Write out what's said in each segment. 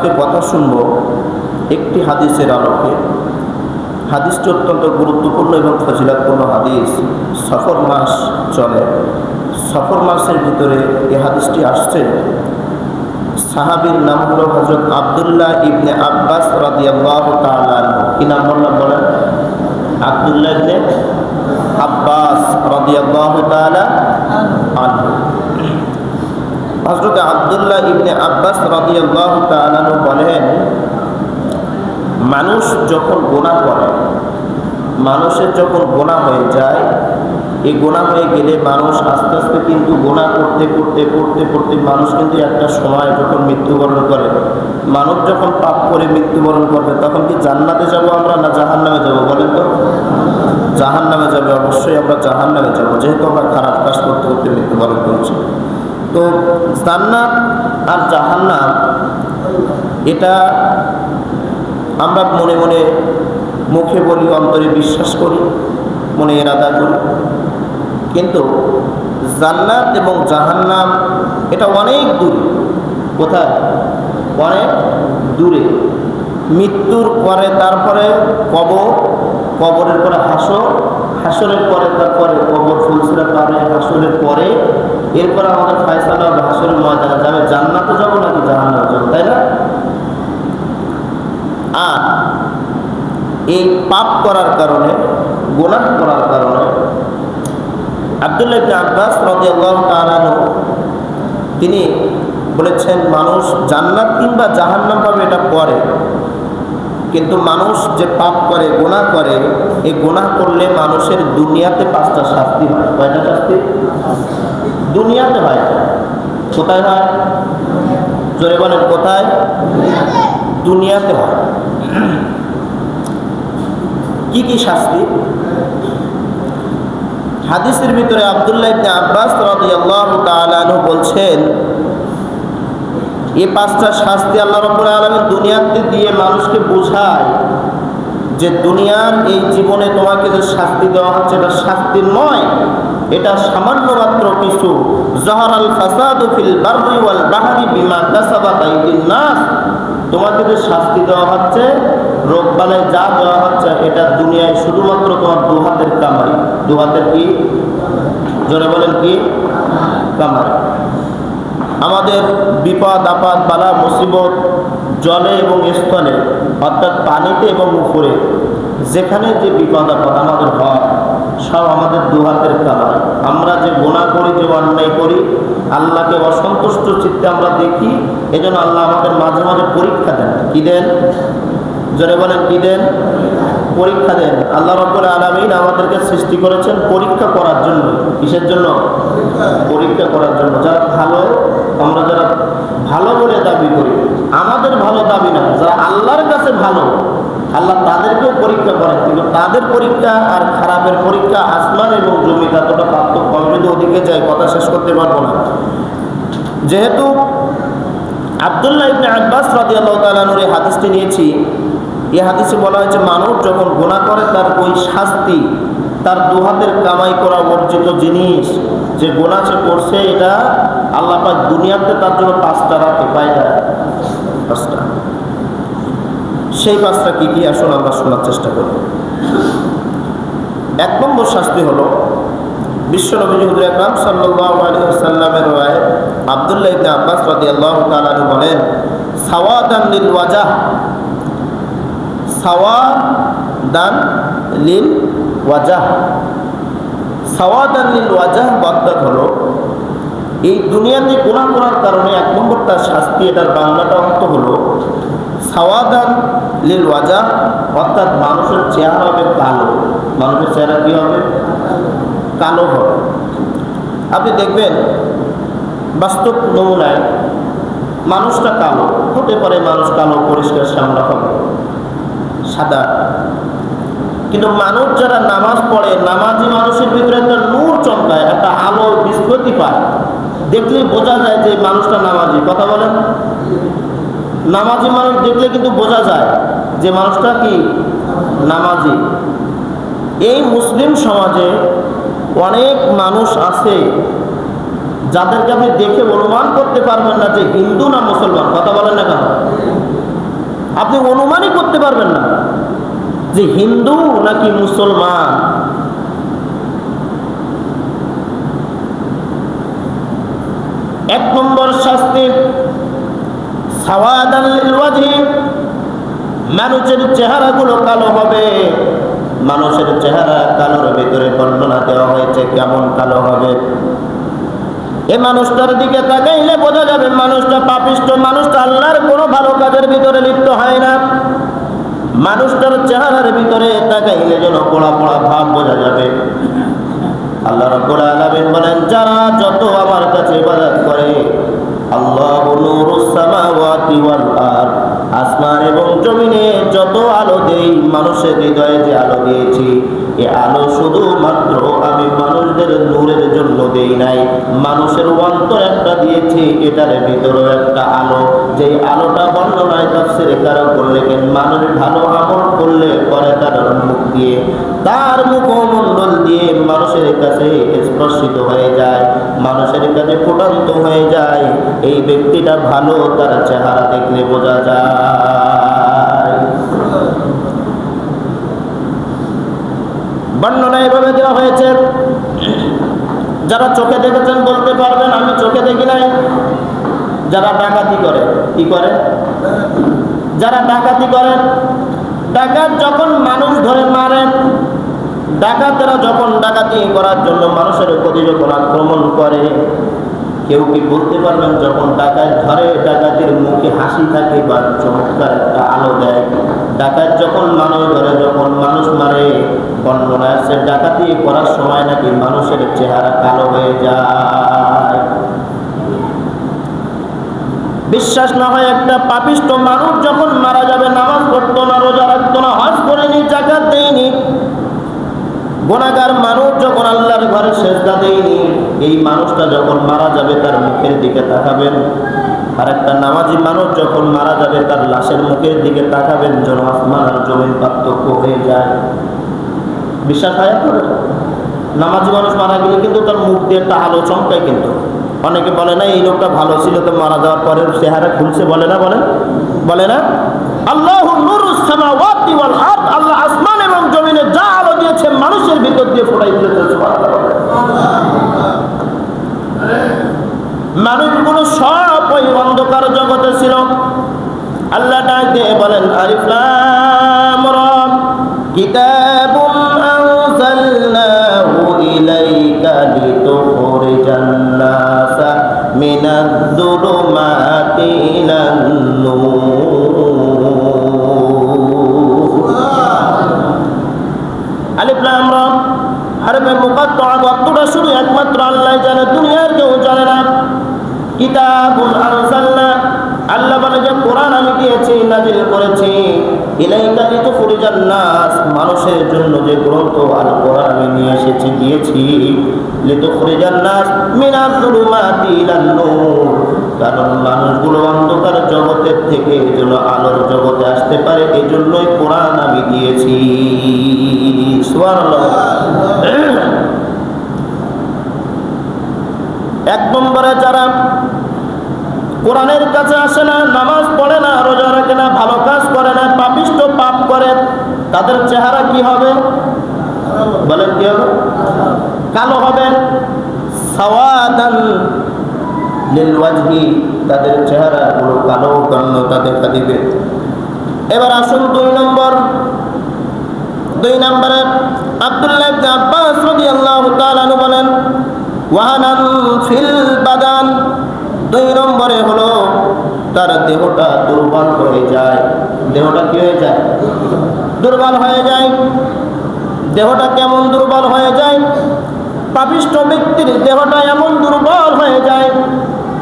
আজকে কথা শুনব একটি হাদিসের আলোকে। হাদিসটি অত্যন্ত গুরুত্বপূর্ণ এবং ফজিলতপূর্ণ হাদিস। সফর মাস চলে, সফর মাসের ভিতরে এই হাদিসটি আসছে। সাহাবীর নাম হলো হযরত আব্দুল্লাহ ইবনে আব্বাস রাদিয়াল্লাহু তাআলা আনহু। কি নাম বলেন? আব্দুল্লাহ ইবনে আব্বাস রাদিয়াল্লাহু তাআলা আনহু। হযরত আব্দুল্লাহ ইবনে আব্বাস রাদিয়াল্লাহু তাআলা আনহু বলেন, মানুষ যখন গুনাহ করে, মানুষের যখন গুনাহ হয়ে যায়, এই গুনাহ হয়ে গেলে মানুষ আস্তে আস্তে কিন্তু গুনাহ করতে করতে করতে করতে মানুষ কিন্তু একটা সময় যখন মৃত্যুবরণ করে, মানুষ যখন পাপ করে মৃত্যুবরণ করবে, তখন কি জান্নাতে যাব আমরা না জাহান্নামে যাব? বলেন তো। জাহান্নামে যাবে, অবশ্যই আমরা জাহান্নামে যাব, যেহেতু আমরা খারাপ কাজ করতে করতে মৃত্যুবরণ করছি। তো জান্নাত আর জাহান্নাম এটা আমরা মনে মনে মুখে বলি, অন্তরে বিশ্বাস করি, মনে ইরাদা করি, কিন্তু জান্নাত এবং জাহান্নাম এটা অনেক দূরে। কোথায়? অনেক দূরে। মৃত্যুর পরে তারপরে কবর, কবরের পরে হাসর, হাসরের পরে তারপরে কবর, ফুলসিরা পারে, হাসরের পরে এরপরে আমাদের ফায়সালা হবে হাসরের ময়দানে যাবে, জান্নাতে যাবো নাকি জাহান্নামে যাবো, তাই না? আর এই পাপ করার কারণে, গুনাহ করার কারণে আব্দুল্লাহ ইবনে আব্বাস রাদিয়াল্লাহু তাআলা আনহু তিনি বলেছেন, মানুষ জান্নাত কিংবা জাহান্নাম পাবে এটা পরে, কিন্তু মানুষ যে পাপ করে, গুনাহ করে, এই গুনাহ করলে মানুষের দুনিয়াতে 5টা শাস্তি হয়। কয়টা শাস্তি? দুনিয়াতে হয়। কোথায় হয়? জোরে বলেন, কোথায়? দুনিয়াতে হয়। কি কি শাস্তি? হাদিসের ভিতরে আব্দুল্লাহ ইবনে আব্বাস রাদিয়াল্লাহু তাআলা আনহু বলছেন, এই 5টা শাস্তি আল্লাহ রাব্বুল আলামিন দুনিয়াতে দিয়ে মানুষকে বোঝায় যে দুনিয়ার এই জীবনে তোমাকে যে শাস্তি দেওয়া হচ্ছে এটা শাস্তি নয়, এটা সামান্য মাত্র কিছু। যাহারাল ফাসাদু ফিল বাররি ওয়াল বাহরি বিমা কাসাবাত আইদিন নাস, তোমাকে যে শাস্তি দেওয়া হচ্ছে, রোগ বালায় যা দেওয়া হচ্ছে, এটা দুনিয়ায় শুধুমাত্র তোমার দুহাতের কামাই। দুহাতের কি? জোরে বলেন, কি কামাই? আমাদের বিপদ আপদ বালা মুসিবত জলে এবং স্থলে, অর্থাৎ পানিতে এবং উপরে, যেখানে যে বিপদ আপদ আমাদের হয়, সব আমাদের দুহাতের কামাই। আমরা যে গুনাহ করি, যে অন্যায় করি, আল্লাহকে অসন্তুষ্ট চিত্তে আমরা দেখি, এজন্য আল্লাহ আমাদের মাঝে মাঝে পরীক্ষা দেন। কি দেন? জোরে বলেন, কি দেন? পরীক্ষা দেন। আল্লাহ রাব্বুল আলামিন আমাদেরকে সৃষ্টি করেছেন পরীক্ষা করার জন্য। কিসের জন্য? পরীক্ষা করার জন্য। যারা ভালো, আমরা যারা ভালো বলে দাবি করি, আমাদের ভালো দাবি না, যারা আল্লাহর কাছে ভালো, আল্লাহ তাদেরকেও পরীক্ষা করেন, কিন্তু তাদের পরীক্ষা আর খারাপের পরীক্ষা আসমান এবং জমি, এতটা পার্থক্য। আমি যদি ওদিকে যাই কথা শেষ করতে পারবো না। যেহেতু আব্দুল্লাহ ইবনে আব্বাস রাদিয়াল্লাহু তাআলা আনহু এই হাদিসটি নিয়েছি, এই হাদিসে বলা হয়েছে মানুষ যখন গুনাহ করে তার ওই শাস্তি, তার দুহাতের কামাই করা অর্জিত জিনিস, যে গুনাহ সে করছে, এটা আল্লাহ পাক দুনিয়াতে তার জন্য 5টা রাখে। কয়টা? 5টা। সেই 5টা কি কি আসুন আমরা শোনার চেষ্টা করি। 1 নম্বর শাস্তি হলো, বিশ্বনবী হুজুর আকরাম সাল্লাল্লাহু আলাইহি ওয়াসাল্লামের রায় আব্দুল্লাহ ইবনে আব্বাস রাদিয়াল্লাহু তাআলা আনহু বলেন, সাওয়াদান লিল ওয়াজাহ, সাওয়াদান লিল ওয়াজাহ। সাওয়াদান লিল ওয়াজাহ অর্থাৎ হলো, এই দুনিয়াতে গুনাহ করার কারণে 1 নম্বর তার শাস্তি, এটার বাংলাটা অর্থ হলো সাওয়াদান লিল ওয়াজাহ, অর্থাৎ মানুষের চেহারা হবে কালো। মানুষের চেহারা কি হবে? কালো হবে। আপনি দেখবেন বাস্তব নমুনায় মানুষটা কালো হতে পারে, মানুষ কালো পরিষ্কার শ্যামলা হবে, সাদা, কিন্তু মানুষ যারা নামাজ পড়ে, নামাজি মানুষের ভিতরে একটা নূর চমকায়, একটা আলো বিস্ফোরণ পায়, দেখলে বোঝা যায় যে মানুষটা নামাজি। কথা বলেন, নামাজি মানুষ দেখলে কিন্তু বোঝা যায় যে মানুষটা কি নামাজি। এই মুসলিম সমাজে অনেক মানুষ আছে যাদেরকে আপনি দেখে অনুমান করতে পারবেন না যে হিন্দু না মুসলমান, কথা বলেন না কেন? আপনি অনুমানই করতে পারবেন না যে হিন্দু নাকি মুসলমান। এক নম্বর শাস্তি সাওয়াদান লিল ওয়াজহি, মানুষের চেহারাগুলো কালো হবে। মানুষের চেহারা কালোর ভিতরে বর্ণনা দেওয়া হয়েছে কেমন কালো হবে। এই মানুষটার দিকে তাকাইলে বোঝা যাবে মানুষটা পাপিষ্ঠ, মানুষটা আল্লাহর কোনো ভালো কাজের ভিতরে লিপ্ত হয় না। মানুষটার চেহারার ভিতরে তাকাইলে যেন পোড়া পোড়া ভাব বোঝা যাবে। আল্লাহ রাব্বুল আলামিন বলেন, যারা যত আমার কাছে ইবাদত করে, আল্লাহু নূরুস সামাওয়াতি ওয়াল আরদ, আসমান এবং জমিনে যত আলো দেই, মানুষের হৃদয়ে যে আলো দিয়েছি, এই আলো শুধুমাত্র আমি মানুষদের নূরের জন্য দেই নাই, মানুষের অন্তর একটা দিয়েছি, এটার ভিতরেও একটা আলো। যেই আলোটা বর্ণনায় তাফসীরে কারো করলে মানুষ ভালো আমল করলে পরে তার মুখ দিয়ে, তার মুখমণ্ডল দিয়ে মানুষের কাছে স্পর্শিত হয়ে যায়, মানুষের কাছে ফুটন্ত হয়ে যায়। এই ব্যক্তিটা ভালো, তার চেহারা দেখলে বোঝা যায়। বর্ণনা এভাবে দেওয়া হয়েছে, যারা চোখে দেখেছেন বলতে পারবেন আমি চোখে দেখি নাই। যারা ডাকাতি করে, কি করে? যারা ডাকাতি করে, ডাকাত যখন মানুষ ধরে মারেন, ডাকাতেরা যখন ডাকাতি করার জন্য মানুষের প্রতি যখন আক্রমণ করে, কেউ কি বলতে পারবেন যখন ডাকাত ধরে ডাকাতের মুখে হাসি থাকে বা চমৎকার একটা আলো দেয়? ডাকাত যখন মানুষ ধরে, যখন মানুষ মারে, বর্ণনা আছে ডাকাতি করার সময় নাকি মানুষের চেহারা কালো হয়ে যায়। বিশ্বাস না হয়, একটা পাপিষ্ঠ মানুষ যখন মারা যাবে, নামাজ পড়তো না, রোজা রাখতো না, হজ করেনি, যাকাত দেয়নি, গুনাহগার মানুষ যখন আল্লাহর ঘরে সেজদা দেয়নি, এই মানুষটা যখন মারা যাবে তার মুখের দিকে তাকাবেন। আর একটা নামাজি মানুষ যখন মারা যাবে তার লাশের মুখের দিকে তাকাবেন, যেন আসমান আর জমিন পার্থক্য হয়ে যায়। বিশ্বাস হয় আপনাদের? নামাজি মানুষ মারা গেলে কিন্তু তার মুখ দিয়ে একটা আলো চমকায়। কিন্তু অনেকে বলে না এই লোকটা ভালো ছিল, তো মারা যাওয়ার পরে চেহারা খুলছে, বলে না? বলে না? আল্লাহু নূরুস সামাওয়াতি ওয়াল আরদ, আল্লাহ আসমান এবং জমিনে যা আলো দিয়েছে মানুষের ভিতর দিয়ে ফোটাই দিয়েছে। সুবহানাল্লাহ। মানুষগুলো সব ওই অন্ধকার জগতে ছিল। আল্লাহ ডাক দিয়ে বলেন, আলিফ লাম রা, কিতাবুন আনজালনাহু ইলাইকা লিতুখরিজান নাসা মিনাজ-যুলুমাতি ইলান-নূর। আলিফ লাম রা হরফে মুকাত্তাআ, অর্থটা শুধু একমাত্র আল্লাহ জানে, দুনিয়ার কেউ জানে না। কিতাবুন আনজালনা, আল্লাহ বলে যে কোরআন আমি দিয়েছি, নাজিল করেছি, ইলাইকা লিতুখরিজান নাস, মানুষের জন্য যে গ্রন্থ আল কোরআন আমি নিয়ে এসেছি, দিয়েছি, লিতুখরিজান নাস মিনাজ-যুলুমাতি ইলান-নূর, কারণ মানুষগুলো অন্ধকার জগতের থেকে যেন আলোর জগতে আসতে পারে, এই জন্যই কোরআন আমি দিয়েছি। সুবহানাল্লাহ। এক নম্বরে যারা কোরআনের কাছে আসে না, নামাজ পড়ে না, রোজা রাখে না, ভালো কাজ করে না, পাপিষ্ঠ পাপ করে, তাদের চেহারা কি হবে? বলেন কি হবে? কালো হবে। সাওয়াদান লিল ওয়াজহি, তাদের চেহারা গুলো কালো গণ্যতা দেখা দিবে। এবার আসুন দুই নম্বরে আব্দুল্লাহ ইবনে আব্বাস রাদিয়াল্লাহু তাআলা আনহু বলেন, ওয়াহানান ফিল বাদান, দুই নম্বরে হলো তার দেহটা দুর্বল হয়ে যায়। দেহটা কি হয়ে যায়? দুর্বল হয়ে যায়। দেহটা কেমন দুর্বল হয়ে যায়? পাপিষ্ঠ ব্যক্তির দেহটা এমন দুর্বল হয়ে যায়,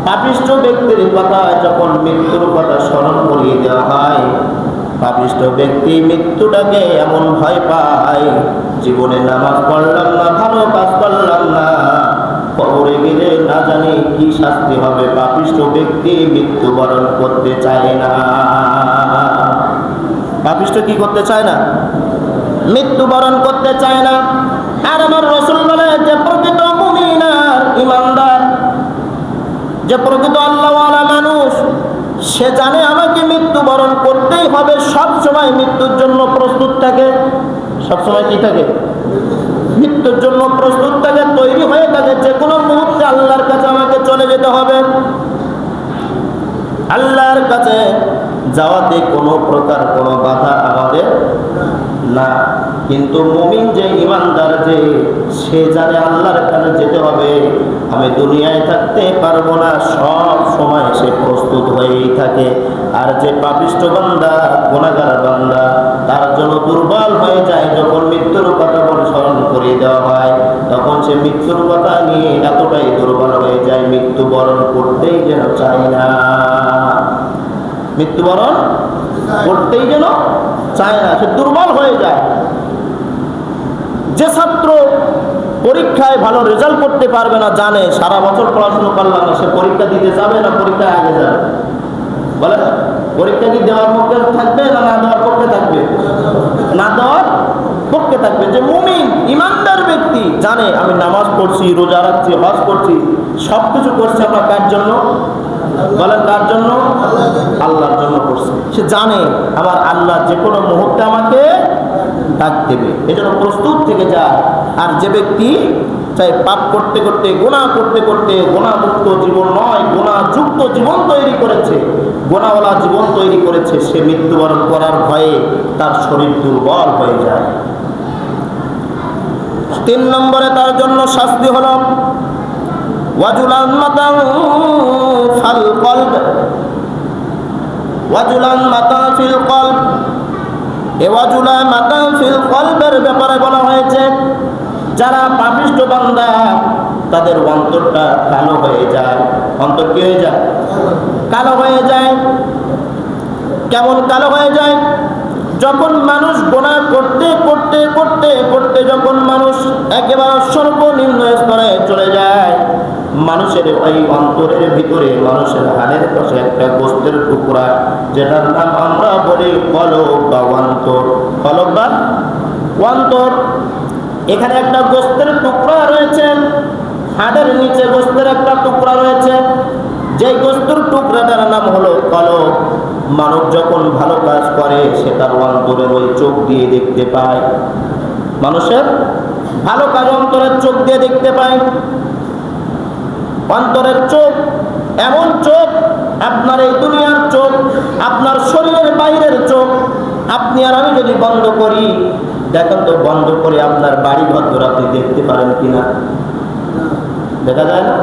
পাপিষ্ঠ ব্যক্তির কথা যখন মৃত্যুর কথা স্মরণ করিয়ে দেওয়া হয়, পাপিষ্ঠ ব্যক্তি মৃত্যুটাকে এমন ভয় পায়, জীবনে নামাজ পড়লাম না, ভালো কাজ করলাম না, কবরে গেলে না জানি কি শাস্তি হবে, পাপিষ্ঠ ব্যক্তি মৃত্যুবরণ করতে চায় না। পাপিষ্ঠ কি করতে চায় না? মৃত্যুবরণ করতে চায় না। আর আমার রাসূল বলে যে প্রকৃত মুমিন আর ইমানদার যে প্রকৃত আল্লাহওয়ালা মানুষ, সে জানে আমাকে মৃত্যুবরণ করতেই হবে, সব সময় মৃত্যুর জন্য প্রস্তুত থাকে। সব সময় কি থাকে? মৃত্যুর জন্য প্রস্তুত থাকে, তৈরি হয়ে থাকে। যে কোনো মুহূর্তে আল্লাহর কাছে আমাকে চলে যেতে হবে। আল্লাহর কাছে যাওয়াতে কোনো প্রকার কোনো বাধা আমাদের না। কিন্তু মুমিন যে, ঈমানদার যে, সে জানে আল্লাহর কাছে যেতে হবে, আমি দুনিয়ায় থাকতে পারবো না, সব সময় সে প্রস্তুত হয়েই থাকে। আর যে পাপিষ্ঠ বান্দা, গুনাহগার বান্দা, তার জন্য দুর্বল হয়ে যায়। যখন মৃত্যুর কথা স্মরণ করিয়ে দেওয়া হয়, তখন সে মৃত্যুর কথা নিয়ে এতটাই দুর্বল হয়ে যায়, মৃত্যুবরণ করতেই যেন চায় না। মৃত্যুবরণ করতেই যেন চায় না, সে দুর্বল হয়ে যায়। যে ছাত্র পরীক্ষায় ভালো রেজাল্ট করতে পারবে না, জানে সারা বছর পড়াশোনা করলাম না, সে পরীক্ষা দিতে যাবে না পরীক্ষায় আগে যাবে? বলে পরীক্ষা কি দেওয়ার পক্ষে থাকবে না না দেওয়ার পক্ষে থাকবে? না দেওয়ার পক্ষে থাকবে। যে মুমিন ঈমানদার ব্যক্তি জানে আমি নামাজ পড়ছি, রোজা রাখছি, হজ করছি, সবকিছু করছি আমরা কার জন্য? বলেন কার জন্য? আল্লাহর জন্য করছি। সে জানে আমার আল্লাহ যে কোনো মুহূর্তে আমাকে ডাক দেবে, এজন্য প্রস্তুত থেকে যায়। আর যে ব্যক্তি চাই পাপ করতে করতে, গুনাহ করতে করতে, গুনাহমুক্ত জীবন নয়, গুনাহযুক্ত জীবন তৈরি করেছে, গুনাহওয়ালা জীবন তৈরি করেছে, সে মৃত্যুবরণ করার ভয়ে তার শরীর দুর্বল হয়ে যায়। 3 নম্বরে তার জন্য শাস্তি হলো ওয়াজুলান মাতান ফাল কলব, ওয়াজুলান মাতান ফিল কলব। এ ওয়াজুলান মাতান ফিল কলবের ব্যাপারে বলা হয়েছে, যারা পাপিষ্ঠ বান্দা তাদের অন্তরটা কালো হয়ে যায়। অন্তর কি হয়ে যায়? কালো হয়ে যায়। কেমন কালো হয়ে যায়? যখন মানুষ গুনাহ করতে করতে করতে করতে যখন মানুষ একেবারে সর্বনিম্ন স্তরে চলে যায়, মানুষের ওই অন্তরের ভিতরে, মানুষের হাড়ের পাশে একটা গোস্তের টুকরা, যেটার নাম আমরা বলি কলব বা অন্তর। কলব বা অন্তর, এখানে একটা গোস্তের টুকরা রয়েছে, হাড়ের নিচে গোস্তের একটা টুকরা রয়েছে। যে গোস্তের টুকরাটার নাম হলো কলব। মানুষ যখন ভালো কাজ করে, সেটার অন্তরের ওই চোখ দিয়ে দেখতে পায়। মানুষের ভালো কাজ অন্তরের চোখ দিয়ে দেখতে পায়। অন্তরের চোখ এমন চোখ, আপনার এই দুনিয়ার চোখ, আপনার শরীরের বাইরের চোখ আপনি আর আমি যদি বন্ধ করি, দেখেন তো বন্ধ করে আপনার বাড়ি ঘর আপনি দেখতে পারেন কিনা? দেখা যায় না?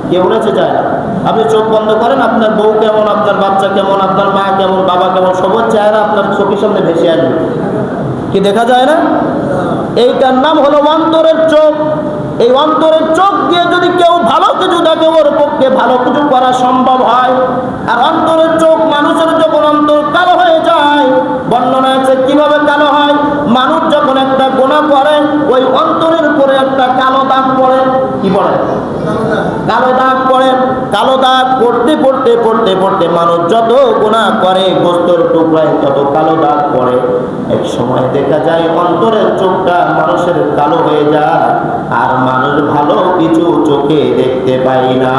কে বলেছে যায় না? আপনি চোখ বন্ধ করেন, আপনার বউ কেমন, আপনার বাচ্চা কেমন, আপনার মা কেমন, বাবা কেমন, সবার চেহারা আপনার চোখের সামনে ভেসে আসবে। কি দেখা যায় না? এইটার নাম হলো অন্তরের চোখ। এই অন্তরের চোখ দিয়ে যদি কেউ ভালো কিছু দেখে, ওর পক্ষে ভালো কিছু করা সম্ভব হয়। আর অন্তরের চোখ মানুষের যখন অন্তর কালো হয়ে যায়, বর্ণনা আছে কিভাবে কালো হয়। মানুষ যখন একটা গুনাহ করে, ওই অন্তরের উপরে একটা কালো দাগ পড়ে। কি পড়ে? কালো দাগ পড়ে। কালো দাগ পড়তে পড়তে পড়তে পড়তে মানুষ যত গুনাহ করে, গোস্তের টুকরায় তত কালো দাগ পড়ে। এক সময় দেখা যায় অন্তরের চোখটা মানুষের কালো হয়ে যায়, আর মানুষ ভালো কিছু চোখে দেখতে পায় না।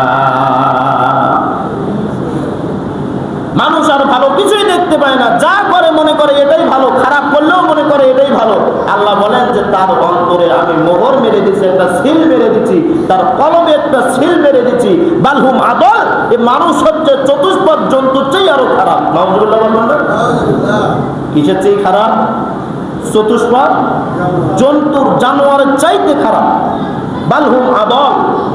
মানুষ আর ভালো কিছুই দেখতে পায় না। যা করে মনে করে এটাই ভালো, খারাপ করলেও মনে করে এটাই ভালো। আল্লাহ বলেন যে তার অন্তরে আমি মোহর মেরে দিচ্ছি, একটা সিল মেরে দিচ্ছি, তার কলবে একটা সিল মেরে দিচ্ছি। বালহুম আদল, এই মানুষ হচ্ছে চতুষ্পদ জন্তুর চেয়ে আরো খারাপ। নাউজুবিল্লাহ বলবেন না? কিসের চেয়ে খারাপ? চতুষ্পদ জন্তুর, জানোয়ারের চাইতে খারাপ। বালহুম আদল,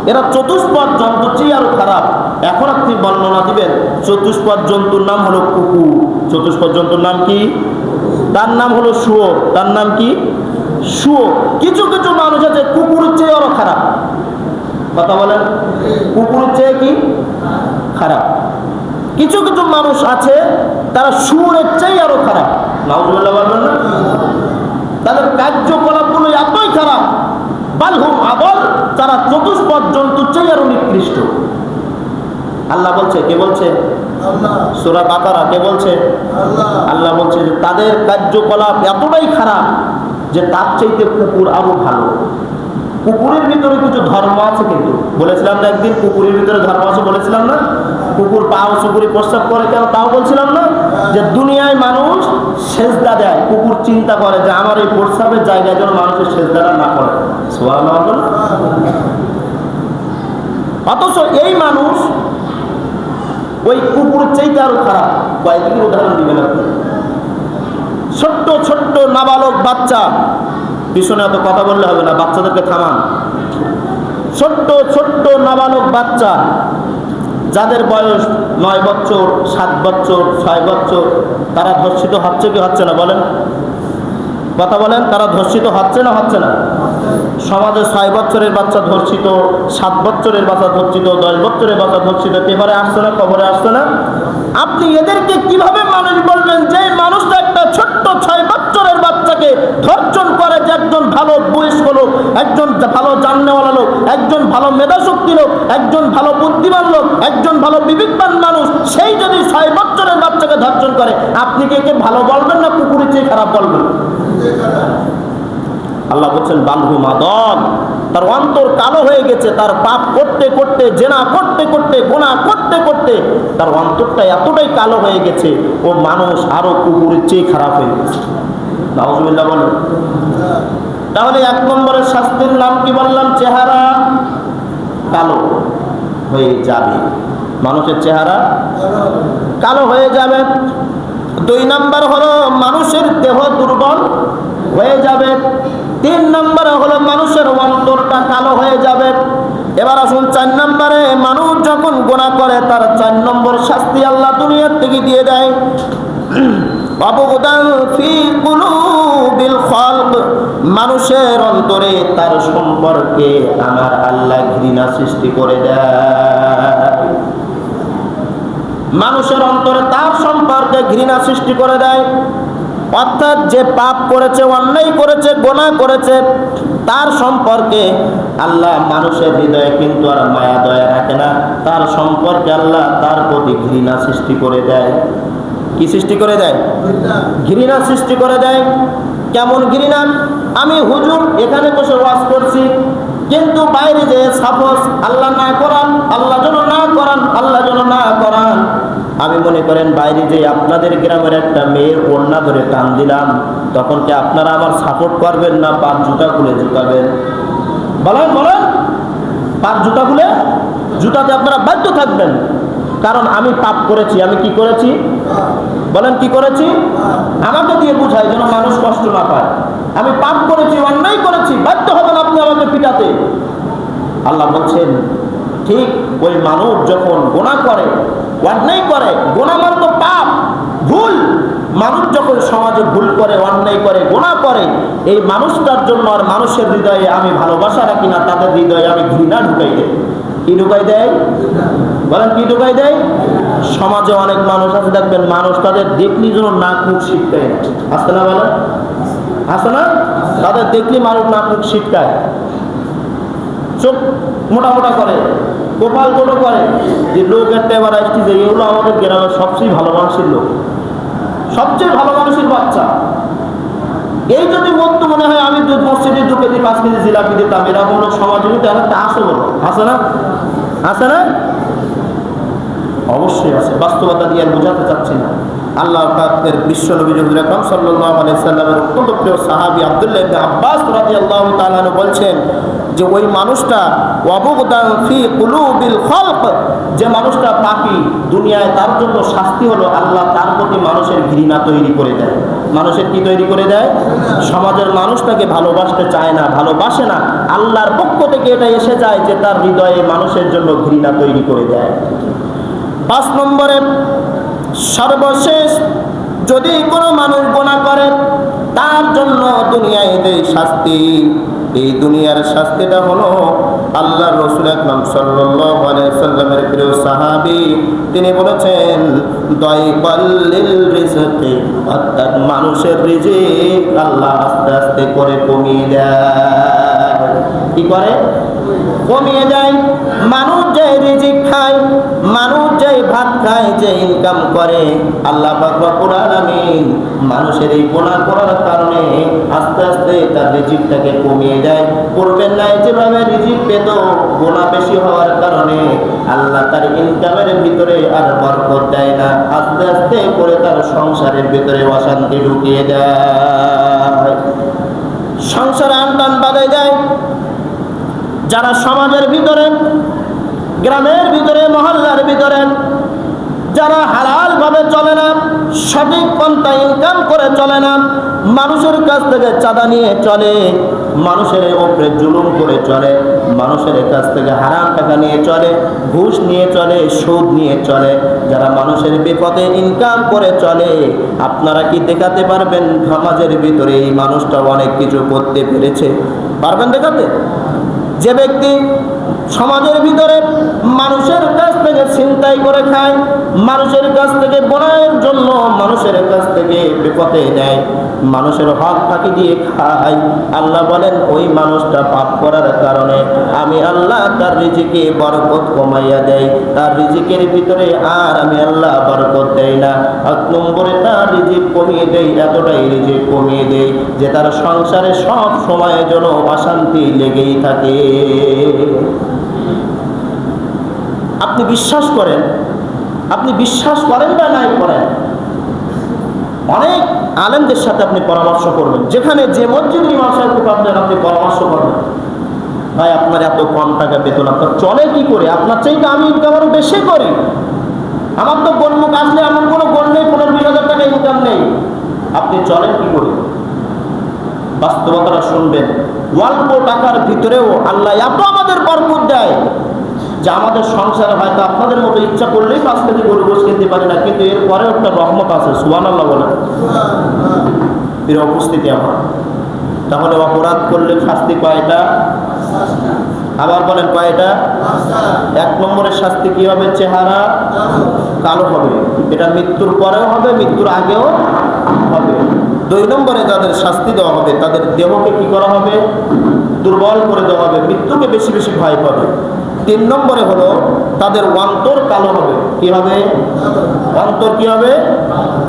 এরা চতুষ্পদ জন্তুর চেয়ে আরো খারাপ। এখন আপনি বর্ণনা দিবেন, চতুষ্পদ জন্তুর নাম হলো কুকুর। চতুষ্পদ জন্তুর নাম কি? তার নাম হলো শুয়োর। তার নাম কি? শুয়োর। কিছু কিছু মানুষ আছে কুকুরের চেয়ে আরো খারাপ। কথা বলেন, কুকুরের চেয়ে কি খারাপ? কিছু কিছু মানুষ আছে তারা শুয়োরের চেয়ে আরো খারাপ। নাউজুবিল্লাহ বলবেন না? তাদের কার্যকলাপগুলো এতই খারাপ। বালহুম আদল, তারা চতুষ্পদ জন্তুর চেয়ে আরো নিকৃষ্ট। আল্লাহ বলছে, কে বলছে? সূরা বাকারা। কে বলছে? আল্লাহ বলছে যে তাদের কার্যকলাপ এতটাই খারাপ যে তার চাইতে কুকুর আরো ভালো। কুকুরের ভিতরে কিছু ধর্ম আছে, কিন্তু বলেছিলাম না একদিন কুকুরের ভিতরে ধর্ম আছে, বলেছিলাম না? কুকুর পাও চুকুরি প্রস্রাব করে কেন, তাও বলছিলাম না? যে দুনিয়ায় মানুষ সেজদা দেয়, কুকুর চিন্তা করে যে আমার এই প্রস্রাবের জায়গায় যেন মানুষের সেজদাটা না করে। সুবহানাল্লাহ। অথচ এই মানুষ ওই কুকুরের চাইতে আরো খারাপ। কয়েকদিন উদাহরণ দিবেন আপনি। ছোট্ট ছোট্ট নাবালক বাচ্চা, পিছনে এত কথা বললে হবে না, বাচ্চাদেরকে থামান। ছোট্ট ছোট্ট নাবালক বাচ্চা যাদের বয়স 9 বছর, 7 বছর, 6 বছর, তারা ধর্ষিত হচ্ছে কি হচ্ছে না বলেন? কথা বলেন, তারা ধর্ষিত হচ্ছে না হচ্ছে না? সমাজে 6 বছরের বাচ্চা ধর্ষিত, 7 বছরের বাচ্চা ধর্ষিত, 10 বছরের বাচ্চা ধর্ষিত, পেপারে আসছে না, খবরে আসছে না? আপনি এদেরকে কিভাবে মানুষ বলবেন যে মানুষটা একটা ছোট্ট 6 বছরের বাচ্চাকে ধর্ষণ করে, যে একজন ভালো বয়স্ক লোক, একজন ভালো জাননেওয়ালা লোক, একজন ভালো মেধাশক্তি লোক, একজন ভালো বুদ্ধিমান লোক, একজন ভালো বিবেকবান মানুষ, সেই যদি 6 বছরের বাচ্চাকে ধর্ষণ করে, আপনি কে ভালো বলবেন না কুকুরের চেয়ে খারাপ বলবেন? আল্লাহ বলছেন বান্ধু মাদন, তার অন্তর কালো হয়ে গেছে, তার পাপ করতে করতে, জেনা করতে করতে, গুনাহ করতে করতে তার অন্তরটা এতটাই কালো হয়ে গেছে, ও মানুষ আরো কুকুরের চেয়ে খারাপ হয়ে গেছে। নাউজুবিল্লাহ বলেন। তাহলে 1 নম্বরের শাস্তির নাম কি বললাম? চেহারা কালো হয়ে যাবে, মানুষের চেহারা কালো হয়ে যাবে। 2 নম্বর হলো মানুষের দেহ দুর্বল হয়ে যাবে। 3 নম্বরে হলো মানুষের অন্তরটা কালো হয়ে যাবে। এবার আসুন 4 নম্বরে, মানুষ যখন গুনাহ করে তার 4 নম্বর শাস্তি আল্লাহ দুনিয়ার থেকে দিয়ে দেয়। অবগদান ফি কুলুবিল খালক, মানুষের অন্তরে তার সম্পর্কে আমার আল্লাহ ঘৃণা সৃষ্টি করে দেয়। মানুষের অন্তরে তার সম্পর্কে ঘৃণা সৃষ্টি করে দেয়। অর্থাৎ যে পাপ করেছে, অন্যায় করেছে, গুনাহ করেছে, তার সম্পর্কে আল্লাহ মানুষের হৃদয়ে কিন্তু আর মায়া দয়া রাখে না, তার সম্পর্কে আল্লাহ তার প্রতি ঘৃণা সৃষ্টি করে দেয়। কি সৃষ্টি করে দেয়? ঘৃণা সৃষ্টি করে দেয়। কেমন ঘৃণা? আমি হুজুর এখানে বসে ওয়াজ করছি, কিন্তু বাইরে যে সাপোজ আল্লাহ না করান, আল্লাহ যেন না করান, আল্লাহ যেন না করান, আমি মনে করেন বাইরে যে আপনাদের গ্রামের একটা মেয়ের ওড়না ধরে টান দিলাম, তখন কি আপনারা আমার সাপোর্ট করবেন না পাঁচ জুতা খুলে জুতাবেন? বলেন বলেন, পাঁচ জুতা খুলে জুতাতে আপনারা বাধ্য থাকবেন, কারণ আমি পাপ করেছি। আমি কি করেছি বলেন? কি করেছি? আমাকে দিয়ে বুঝাই যেন মানুষ কষ্ট না পায়। আমি পাপ করেছি, অন্যায় করেছি, বাধ্য হবেন আপনি আমাকে পিটাতে। আল্লাহ বলছেন ঠিক ওই মানুষ যখন গুনাহ করে, অন্যায় করে, গুনাহ মানে তো পাপ, ভুল। মানুষ যখন সমাজে ভুল করে, অন্যায় করে, গুনাহ করে, এই মানুষটার জন্য আর মানুষের হৃদয়ে আমি ভালোবাসা রাখি না, তাদের হৃদয়ে আমি ঘৃণা ঢুকাই দেয়। কি ঢুকাই দেয় বলেন? কি ঢুকাই দেয়? সমাজে অনেক মানুষ আছে দেখবেন, মানুষ তাদের দেখলি যেন নাক মুখ ছিটকায়, আসে না বলেন? আসে না? তাদের দেখলি মানুষ নাক মুখ ছিটকায়, চোখ মোটা মোটা করে, কপাল ছোট করে, যে লোক একটা এবার আসছে যে এগুলো আমাদের গ্রামের সবচেয়ে ভালো মানুষের লোক, সবচেয়ে ভালো মানুষের বাচ্চা। এই যদি মত মনে হয় আমি মসজিদে ঢুকে দিই 5 কেজি জিলাপি দিতাম, এরকম লোক সমাজে একটা আসে বলো, আসে না? আসে না? অবশ্যই আছে, বাস্তবতা দিয়ে আর বোঝাতে চাচ্ছি না। আল্লাহ পাকের বিশ্ব নবী হুজুর আকরাম সাল্লাল্লাহু আলাইহি সাল্লামের অত্যন্ত প্রিয় সাহাবী আব্দুল্লাহ ইবনে আব্বাস রাদিয়াল্লাহু তাআলা বলছেন যে ওই মানুষটা ওয়াবুগদান ফি কুলুবিল খালক, যে মানুষটা পাপী, দুনিয়ায় তার জন্য শাস্তি হলো আল্লাহ তার প্রতি মানুষের ঘৃণা তৈরি করে দেয়। মানুষের কি তৈরি করে দেয়? সমাজের মানুষ তাকে ভালোবাসতে চায় না, ভালোবাসে না। আল্লাহর পক্ষ থেকে এটা এসে যায় যে তার হৃদয়ে মানুষের জন্য ঘৃণা তৈরি করে দেয়। 5 নম্বরে সর্বশেষ, যদি কোনো মানুষ গুনাহ করে তার জন্য দুনিয়ায় এই শাস্তি, এই দুনিয়ার শাস্তিটা হলো আল্লাহর রাসূল আকরাম সাল্লাল্লাহু আলাইহি সাল্লামের প্রিয় সাহাবী তিনি বলেছেন দাইকাল লিল রিজকি, অর্থাৎ মানুষের রিজিক আল্লাহ আস্তে আস্তে করে কমিয়ে দেয়। কি করে? কমিয়ে দেয়। মানুষ যে রিজিক খায়, মানুষ যে ভাত খায়, যে ইনকাম করে, আল্লাহ পাক রব্বুল আলামিন মানুষের এই গুনাহ করার কারণে আস্তে আস্তে তার রিজিকটাকে কমিয়ে দেয়। পূর্বের নাই যেভাবে রিজিক পেত, গুনাহ বেশি হওয়ার কারণে আল্লাহ তার ইনকামের ভিতরে আর বরকত দেয় না, আস্তে আস্তে করে তার সংসারের ভিতরে অশান্তি ঢুকিয়ে দেয়, সংসারে আনটান বাঁধে দেয়। যারা সমাজের ভিতরে, গ্রামের ভিতরে, মহল্লার ভিতরে যারা হালাল ভাবে চলে না, সঠিক পন্থা ইনকাম করে চলে না, মানুষের কাছ থেকে চাঁদা নিয়ে চলে, মানুষের উপরে জুলুম করে চলে, মানুষের কাছ থেকে হারাম টাকা নিয়ে চলে, ঘুষ নিয়ে চলে, সুদ নিয়ে চলে, যারা মানুষের বিপদে ইনকাম করে চলে, আপনারা কি দেখাতে পারবেন সমাজের ভিতরে এই মানুষটা অনেক কিছু করতে পেরেছে? পারবেন দেখাতে? যে ব্যক্তি সমাজের ভিতরে মানুষের কাছ থেকে ছিনতাই করে খায়, মানুষের কাছ থেকে গুনাহের জন্য মানুষের কাছ থেকে বিপদে নেয়, মানুষের হক ফাঁকি দিয়ে খায়, আল্লাহ বলেন ওই মানুষটা পাপ করার কারণে আমি আল্লাহ তার রিজিকে বরকত কমাইয়া দেয়, তার রিজিকের ভিতরে আর আমি আল্লাহ বরকত দেই না। ১ নম্বরে তার রিজিক কমিয়ে দেই, এতটাই রিজিক কমিয়ে দেই যে তার সংসারে সব সময়ের জন্য অশান্তি লেগেই থাকে। আপনি বিশ্বাস করেন, আপনি বিশ্বাস করেন বা নাই করেন, অনেক আলেমদের সাথে আপনি পরামর্শ করবেন, যেখানে যে মসজিদের ইমাম সাহেবকে পাবেন আপনি পরামর্শ করবেন, ভাই আপনার এত কম টাকা বেতন, আপনার চলে কি করে? আপনার চাইতে আমি ইনকাম আরো বেশি করি, আমার তো গণমুখ আসলে এমন কোনো গণ নেই ১৫-২০ হাজার টাকা ইনকাম নেই, আপনি চলেন কি করে? বাস্তবতাটা শুনবেন। অল্প টাকার ভিতরেও আল্লাহ এত আমাদের বরকত দেয় যে আমাদের সংসারে হয়তো আপনাদের মতো ইচ্ছা করলেই ৫ কেজি গরু গোশত কিনতে পারি না, কিন্তু এরপরে একটা রহমত আছে। সুবহানাল্লাহ বলেন। এর উপস্থিতি আমার। তাহলে অপরাধ করলে শাস্তি কয়টা? আবার বলেন কয়টা? ১ নম্বরের শাস্তি কি হবে? চেহারা কালো হবে, এটা মৃত্যুর পরেও হবে, মৃত্যুর আগেও হবে। ২ নম্বরে যাদের শাস্তি দেওয়া হবে তাদের দেহকে কি করা হবে? দুর্বল করে দেওয়া হবে, মৃত্যুকে বেশি বেশি ভয় পাবে। ৩ নম্বরে হলো তাদের অন্তর কালো হবে। কি হবে? অন্তর কি হবে?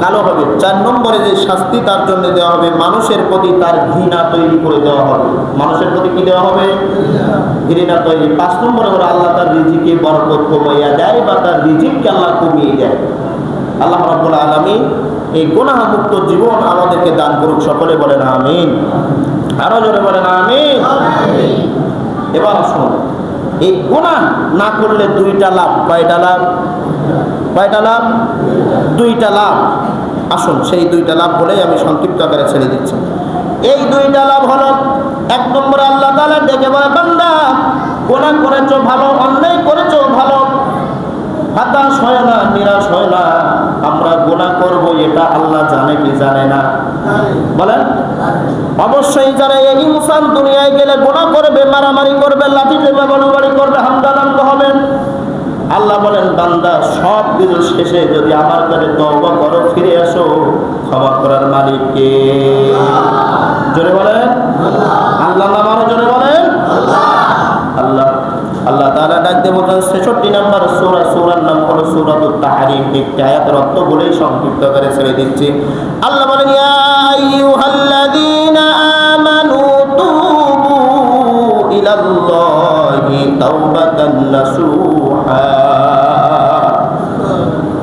কালো হবে। ৪ নম্বরে যে শাস্তি তার জন্য দেওয়া হবে, মানুষের প্রতি তার ঘৃণা তৈরি করে দেওয়া হবে। মানুষের প্রতি কি দেওয়া হবে? ঘৃণা তৈরি। ৫ নম্বরে হলো আল্লাহ তার রিজিকে বরকত কমাইয়া দেয় বা তার রিজিককে আল্লাহ কমিয়ে দেয়। আল্লাহ রাব্বুল আলামিন এই গুনাহ মুক্ত জীবন আমাদেরকে দান করুক। সকলে বলেন আমিন। আরো জোরে বলেন আমিন। এবার আসুন, এই গুনাহ না করলে 2টা লাভ। কয়টা লাভ? কয়টা লাভ? 2টা লাভ। আসুন সেই 2টা লাভ বলেই আমি সংক্ষিপ্ত আকারে ছেড়ে দিচ্ছি। এই 2টা লাভ হলো, ১ নম্বরে আল্লাহ তাআলা ডেকে বলে, বান্দা গুনাহ করেছো ভালো, অন্যায় করেছো ভালো, হতাশ হয় না, নিরাশ হয় না। আমরা গুনাহ করব এটা আল্লাহ জানে কি জানে না? বলেন। অবশ্যই জানে। এই ইনসান দুনিয়ায় গেলে গুনাহ করবে, মারামারি করবে, লাঠি টেনে বলবাড়ি করবে, হামদানান্ত হবে। আল্লাহ বলেন, বান্দা সব কিছু শেষে যদি আমার কাছে তওবা করো, ফিরে আসো, ক্ষমা করার মালিক কে? জোরে বলেন আল্লাহ। নামারও জোরে বলেন আল্লাহ। আল্লাহ তাআলা ডাক দিয়ে বলেন ৬৬ নম্বর সূরা, সূরার নাম হলো সূরাতুত তাহরীম। একটি আয়াতের অর্থ বলেই সংক্ষিপ্ত করে ছেড়ে দিচ্ছি। আল্লাহ বলেন, ইয়া আইয়ুহাল্লাযীনা আমানু তুবু ইলাল্লাহি তাওবাতান নাসুহা।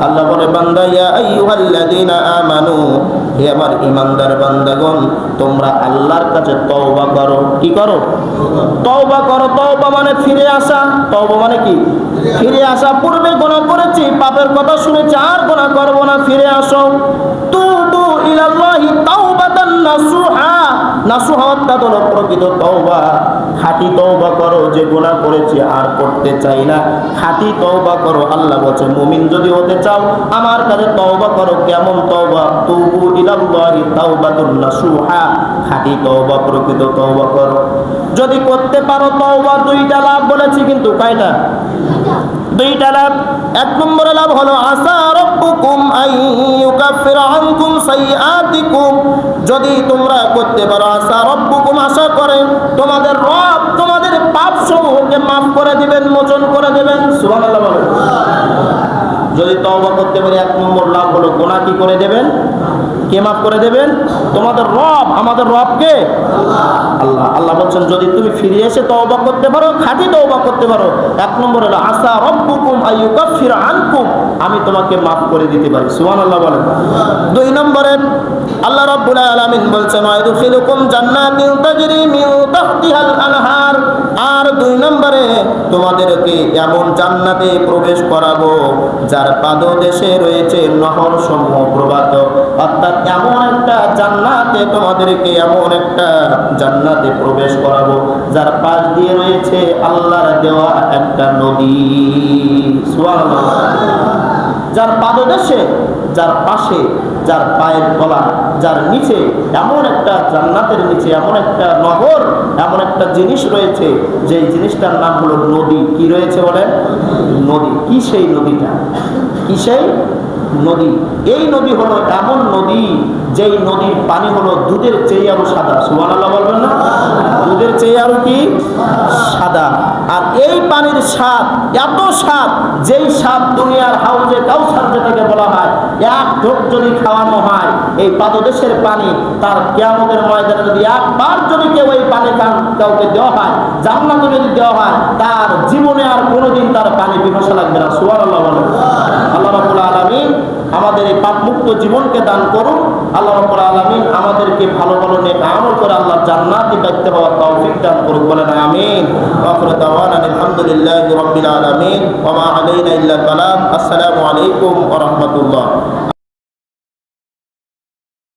আল্লাহ বলে, বান্দা, ইয়া আইয়ুহাল্লাযীনা আমানু, হে আমার ঈমানদার বান্দাগণ, তোমরা আল্লাহর কাছে তওবা করো। কি করো? তওবা করো। তওবা মানে ফিরে আসা। তওবা মানে কি? ফিরে আসা। পূর্বে গুনাহ করেছি, পাপের কথা শুনেছি, আর গুনাহ করব না, ফিরে আসো। তুবু ইলাল্লাহি তাওবাতান নাসুহা। নাসুহা অর্থাৎ হলো প্রকৃত তওবা। খাঁটি তওবা করো, যে গুনাহ করেছি আর করতে চাই না, খাঁটি তওবা করো। আল্লাহ বলেন, মুমিন যদি হতে চাও আমার কাছে তওবা করো। কেমন তওবা? তুবু ইলাল্লাহি তাওবাতুন নাসুহা। খাঁটি তওবা, প্রকৃত তওবা করো। যদি করতে পারো তওবা, 2টা লাভ বলেছি, কিন্তু কয়টা? 2টা লাভ। ১ নম্বরে লাভ হলো আসা রাব্বুকুম আইয়ুকাফিরা আনকুম সাইয়্যাতিকুম। যদি তোমরা করতে পারো, আসা রাব্বুকুম, আশা করে তোমাদের রব তোমাদের পাপ সমূহকে মাফ করে দিবেন, মোচন করে দিবেন। সুবহানাল্লাহ বলেন। যদি তওবা করতে পারি, 1 নম্বর লাভ হলো গুনাহ কি করে দেবেন? কে মাফ করে দেবেন? তোমাদের রব। আমাদের রব কে? আল্লাহ। আল্লাহ বলছেন যদি তুমি ফিরে এসে তওবা করতে পারো, খাঁটি তওবা করতে পারো, 1 নম্বর হলো আসা রব্বুকুম আইয়ুকাফির আনকুম, আমি তোমাকে মাফ করে দিতে পারি। সুবহানাল্লাহ বলেন। 2 নম্বরে আল্লাহ রাব্বুল আলামিন বলছেন ওয়াইদখিলুকুম জান্নাতিন তাজরি মিন তাহতিহাল আনহার, আর 2 নম্বরে তোমাদেরকে এমন জান্নাতে প্রবেশ করাবো যার পাদদেশে রয়েছে নহর সমূহ প্রবাহিত। অর্থাৎ এমন একটা জান্নাতে তোমাদেরকে, এমন একটা জান্নাতে প্রবেশ করাবো যার পাশ দিয়ে রয়েছে আল্লাহর দেওয়া একটা নদী। সুবহানাল্লাহ। যার পাদদেশে, যার পাশে, যার পায়ের তলা, যার নিচে এমন একটা জান্নাতের নিচে এমন একটা নহর, এমন একটা জিনিস রয়েছে, যে জিনিসটার নাম হলো নদী। কি রয়েছে বলেন? নদী। কি সেই নদীটা? কি সেই নদী? এই নদী হলো এমন নদী, যেই নদীর পানি হলো দুধের চেয়ে আরো সাদা। সুবহানাল্লাহ বলবেন না? দুধের চেয়ে আরো কি সাদা। আর এই পানির স্বাদ এত স্বাদ, যেই স্বাদ দুনিয়ার হাউজে কাউসার যেটাকে বলা হয়, 1 ঢোক যদি খাওয়ানো হয় এই পাদদেশের পানি, তার কিয়ামতের ময়দানে যদি একবার যদি কেউ এই পানি কাউকে দেওয়া হয়, জান্নাতে যদি দেওয়া হয়, তার জীবনে আর কোনোদিন তার পানি পিপাসা লাগবে না। সুবহানাল্লাহ বলেন। আল্লাহ রাব্বুল আলামিন আমাদের এই পাপমুক্ত জীবনকে দান করুন। আল্লাহ রাব্বুল আলামিন আমাদেরকে ভালো ভালো নেক আমল করে আল্লাহ জান্নাতে পাইতে পাওয়ার তৌফিক দান করুন। বলেন আমিন। ওয়া আখিরু দাওয়ানা আলহামদুলিল্লাহি রাব্বিল আলামিন ওয়া মা আলাইনা ইল্লাল বালাগ। আসসালামু আলাইকুম ওয়া রাহমাতুল্লাহ।